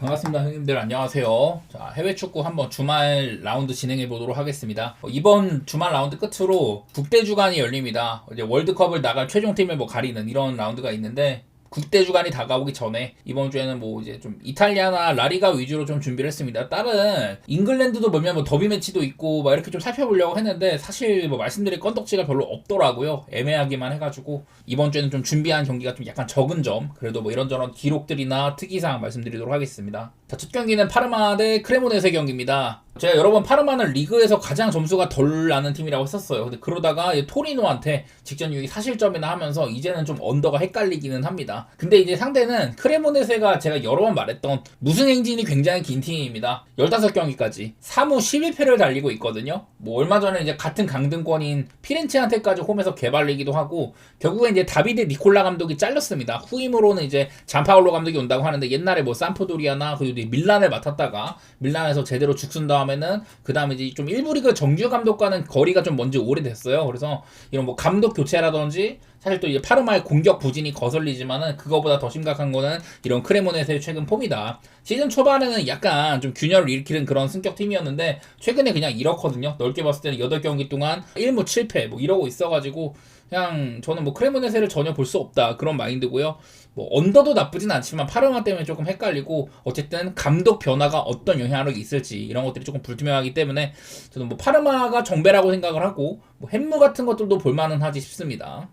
반갑습니다. 형님들 안녕하세요. 자, 해외 축구 한번 주말 라운드 진행해 보도록 하겠습니다. 이번 주말 라운드 끝으로 국대 주간이 열립니다. 이제 월드컵을 나갈 최종팀을 가리는 이런 라운드가 있는데, 국대 주간이 다가오기 전에 이번 주에는 이제 좀 이탈리아나 라리가 위주로 좀 준비를 했습니다. 다른 잉글랜드도 몇몇 더비 매치도 있고 이렇게 좀 살펴보려고 했는데, 사실 말씀드릴 건덕지가 별로 없더라고요. 애매하기만 해가지고 이번 주에는 좀 준비한 경기가 좀 약간 적은 점, 그래도 이런저런 기록들이나 특이사항 말씀드리도록 하겠습니다. 자, 첫 경기는 파르마 대 크레모네세 경기입니다. 제가 여러 번 파르마는 리그에서 가장 점수가 덜 나는 팀이라고 했었어요. 근데 그러다가 토리노한테 직전 6위 사실점이나 하면서 이제는 좀 언더가 헷갈리기는 합니다. 근데 이제 상대는 크레모네세가 제가 여러 번 말했던 무승 행진이 굉장히 긴 팀입니다. 15경기까지 3무 11패를 달리고 있거든요. 얼마 전에 이제 같은 강등권인 피렌체한테까지 홈에서 개발리기도 하고, 결국에 이제 다비드 니콜라 감독이 잘렸습니다. 후임으로는 이제 잔파올로 감독이 온다고 하는데, 옛날에 산프도리아나 그리고 밀란을 맡았다가 밀란에서 제대로 죽순 다음에는 그 다음에 이제 좀 일부 리그 정규 감독과는 거리가 좀 먼지 오래됐어요. 그래서 이런 감독 교체라든지, 사실 또 이제 파르마의 공격 부진이 거슬리지만은 그거보다 더 심각한 거는 이런 크레모네세의 최근 폼이다. 시즌 초반에는 약간 좀 균열을 일으키는 그런 승격 팀이었는데, 최근에 그냥 이렇거든요. 넓게 봤을 때는 8경기 동안 1무 7패 이러고 있어가지고, 그냥 저는 크레모네세를 전혀 볼 수 없다, 그런 마인드고요. 언더도 나쁘진 않지만 파르마 때문에 조금 헷갈리고, 어쨌든 감독 변화가 어떤 영향력이 있을지 이런 것들이 조금 불투명하기 때문에 저는 파르마가 정배라고 생각을 하고, 햄무 같은 것들도 볼만은 하지 싶습니다.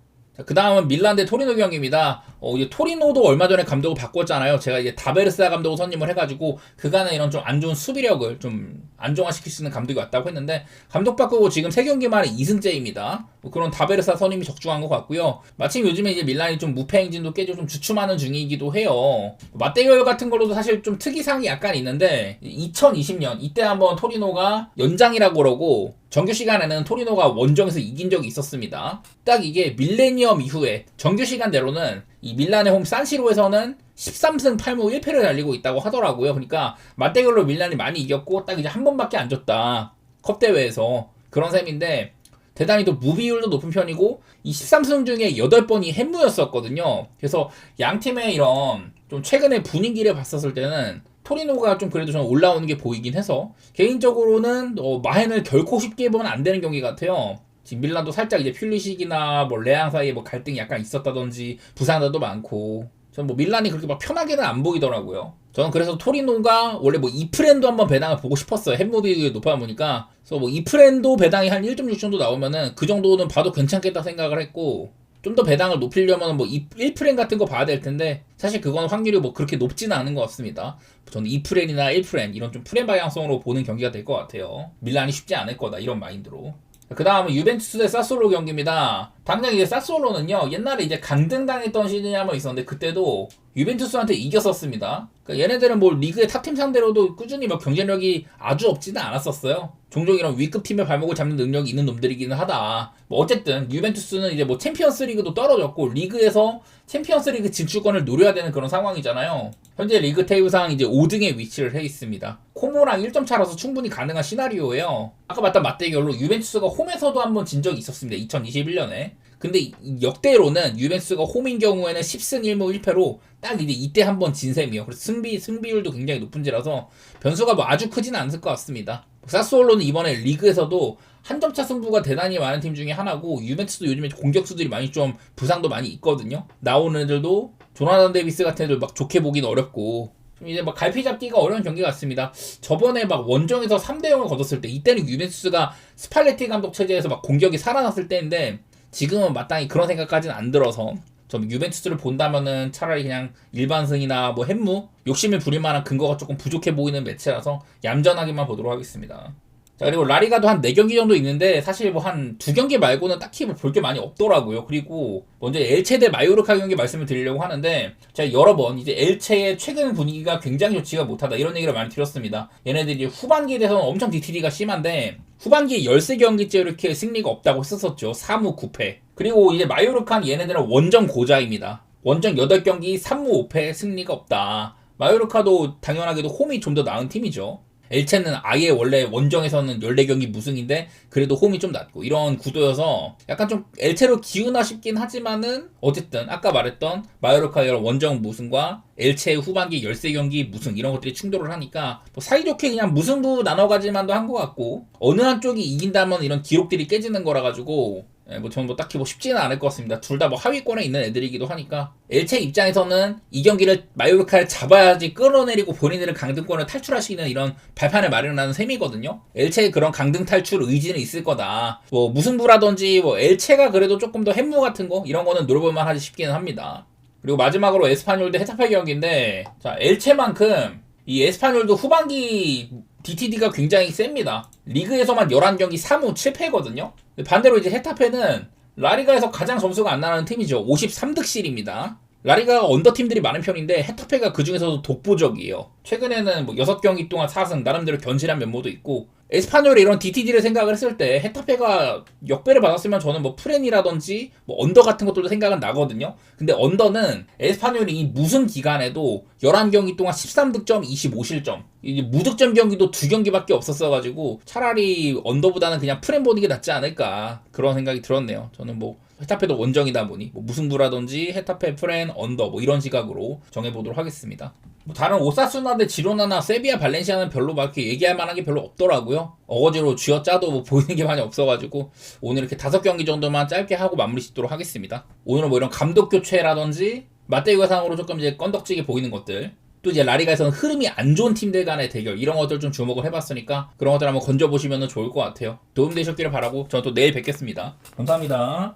그 다음은 밀란 대 토리노 경기입니다. 이제 토리노도 얼마 전에 감독을 바꿨잖아요. 제가 이제 다베르사 감독을 선임을 해가지고 그간의 이런 좀 안 좋은 수비력을 좀 안정화시킬 수 있는 감독이 왔다고 했는데, 감독 바꾸고 지금 3경기 만에 2승째입니다. 그런 다베르사 선임이 적중한 것 같고요. 마침 요즘에 이제 밀란이 좀 무패 행진도 깨지고 좀 주춤하는 중이기도 해요. 맞대결 같은 걸로도 사실 좀 특이사항이 약간 있는데, 2020년 이때 한번 토리노가 연장이라고 그러고, 정규 시간에는 토리노가 원정에서 이긴 적이 있었습니다. 딱 이게 밀레니엄 이후에 정규 시간대로는 이 밀란의 홈 산시로에서는 13승 8무 1패를 달리고 있다고 하더라고요. 그러니까 맞대결로 밀란이 많이 이겼고 딱 이제 한 번밖에 안 졌다, 컵 대회에서. 그런 셈인데, 대단히 또 무비율도 높은 편이고, 이 13승 중에 8번이 햄무였었거든요. 그래서 양 팀의 이런 좀 최근의 분위기를 봤었을 때는 토리노가 좀 그래도 좀 올라오는 게 보이긴 해서, 개인적으로는 마헨을 결코 쉽게 보면 안 되는 경기 같아요. 지금 밀란도 살짝 이제 퓰리식이나 레앙 사이에 갈등이 약간 있었다든지 부상자도 많고, 저는 밀란이 그렇게 편하게는 안 보이더라고요. 저는 그래서 토리노가 원래 이프렌도 한번 배당을 보고 싶었어요. 햄무비가 높아 보니까. 그래서 이프렌도 배당이 한 1.6 정도 나오면은 그 정도는 봐도 괜찮겠다 생각을 했고, 좀 더 배당을 높이려면 1프렌 같은 거 봐야 될 텐데, 사실 그건 확률이 그렇게 높지는 않은 것 같습니다. 저는 2프렌이나 1프렌 이런 좀 프렌 방향성으로 보는 경기가 될 것 같아요. 밀란이 쉽지 않을 거다, 이런 마인드로. 그 다음은 유벤투스 대 사솔로 경기입니다. 당장 이제 사솔로는요, 옛날에 이제 강등당했던 시즌이 한번 있었는데 그때도 유벤투스한테 이겼었습니다. 그러니까 얘네들은 리그의 탑팀 상대로도 꾸준히 경쟁력이 아주 없지는 않았었어요. 종종 이런 위급 팀의 발목을 잡는 능력이 있는 놈들이기는 하다. 어쨌든 유벤투스는 이제 챔피언스 리그도 떨어졌고, 리그에서 챔피언스 리그 진출권을 노려야 되는 그런 상황이잖아요. 현재 리그 테이블상 이제 5등에 위치를 해 있습니다. 코모랑 1점 차라서 충분히 가능한 시나리오예요. 아까 봤던 맞대결로 유벤투스가 홈에서도 한번 진 적이 있었습니다. 2021년에. 근데 역대로는 유벤투스가 홈인 경우에는 10승 1무 1패로 딱 이때 한번 진 셈이에요. 그래서 승비율도 굉장히 높은지라서 변수가 아주 크지는 않을 것 같습니다. 사스올로는 이번에 리그에서도 한 점차 승부가 대단히 많은 팀 중에 하나고, 유벤투스도 요즘에 공격수들이 많이 좀 부상도 많이 있거든요. 나오는 애들도 조나단 데이비스 같은 애들 좋게 보긴 어렵고, 이제 갈피 잡기가 어려운 경기 같습니다. 저번에 원정에서 3대0을 거뒀을 때, 이때는 유벤투스가 스팔레티 감독 체제에서 공격이 살아났을 때인데, 지금은 마땅히 그런 생각까지는 안 들어서 좀 유벤투스를 본다면은 차라리 그냥 일반승이나 햄무 욕심을 부릴 만한 근거가 조금 부족해 보이는 매체라서 얌전하게만 보도록 하겠습니다. 자, 그리고 라리가도 한 4경기 정도 있는데, 사실 한 2경기 말고는 딱히 볼 게 많이 없더라고요. 그리고 먼저 엘체 대 마요르카 경기 말씀을 드리려고 하는데, 제가 여러 번 이제 엘체의 최근 분위기가 굉장히 좋지가 못하다, 이런 얘기를 많이 드렸습니다. 얘네들이 후반기에 대해서는 엄청 DTD가 심한데, 후반기에 13경기째 이렇게 승리가 없다고 했었죠. 3무 9패. 그리고 이제 마요르카는 얘네들은 원정 고자입니다. 원정 8경기 3무 5패 승리가 없다. 마요르카도 당연하게도 홈이 좀 더 나은 팀이죠. 엘체는 아예 원래 원정에서는 14경기 무승인데 그래도 홈이 좀 낮고 이런 구도여서 약간 좀 엘체로 기우나 싶긴 하지만은 어쨌든 아까 말했던 마요르카 원정 무승과 엘체 후반기 13경기 무승 이런 것들이 충돌을 하니까 뭐 사이좋게 그냥 무승부 나눠가지만도 한 것 같고 어느 한쪽이 이긴다면 이런 기록들이 깨지는 거라 가지고 뭐 저는 뭐 딱히 뭐 쉽지는 않을 것 같습니다. 둘 다 뭐 하위권에 있는 애들이기도 하니까 엘체 입장에서는 이 경기를 마요르카를 잡아야지 끌어내리고 본인들은 강등권을 탈출할 수 있는 이런 발판을 마련하는 셈이거든요. 엘체의 그런 강등 탈출 의지는 있을 거다. 뭐 무승부라든지 뭐 엘체가 그래도 조금 더 햄무 같은 거 이런 거는 노려볼만 하지 싶기는 합니다. 그리고 마지막으로 에스파뇰 대 헤타페 경기인데 자 엘체만큼 이 에스파뇰도 후반기 DTD가 굉장히 셉니다. 리그에서만 11경기 3무 7패거든요. 반대로 이제 헤타페는 라리가에서 가장 점수가 안 나는 팀이죠. 53득실입니다. 라리가가 언더팀들이 많은 편인데 헤타페가 그 중에서도 독보적이에요. 최근에는 뭐 6경기 동안 4승 나름대로 견실한 면모도 있고 에스파뇰의 이런 DTD를 생각을 했을 때 헤타페가 역배를 받았으면 저는 뭐 프렌이라든지 뭐 언더 같은 것들도 생각은 나거든요. 근데 언더는 에스파뇰이 무승 기간에도 11경기 동안 13득점 25실점 이제 무득점 경기도 2경기밖에 없었어가지고 차라리 언더보다는 그냥 프렌 보는 게 낫지 않을까 그런 생각이 들었네요. 저는 뭐 헤타페도 원정이다 보니 뭐 무승부라든지 헤타페 프렌 언더 뭐 이런 시각으로 정해보도록 하겠습니다. 뭐 다른 오사수나 대 지로나나 세비야 발렌시아는 별로 막 이렇게 얘기할 만한 게 별로 없더라고요. 어거지로 쥐어짜도 뭐 보이는 게 많이 없어가지고 오늘 이렇게 5경기 정도만 짧게 하고 마무리 짓도록 하겠습니다. 오늘은 뭐 이런 감독 교체라든지 맞대결상으로 조금 이제 건덕지게 보이는 것들 또 이제 라리가에서는 흐름이 안 좋은 팀들 간의 대결 이런 것들 좀 주목을 해봤으니까 그런 것들 한번 건져보시면 좋을 것 같아요. 도움되셨기를 바라고 저는 또 내일 뵙겠습니다. 감사합니다.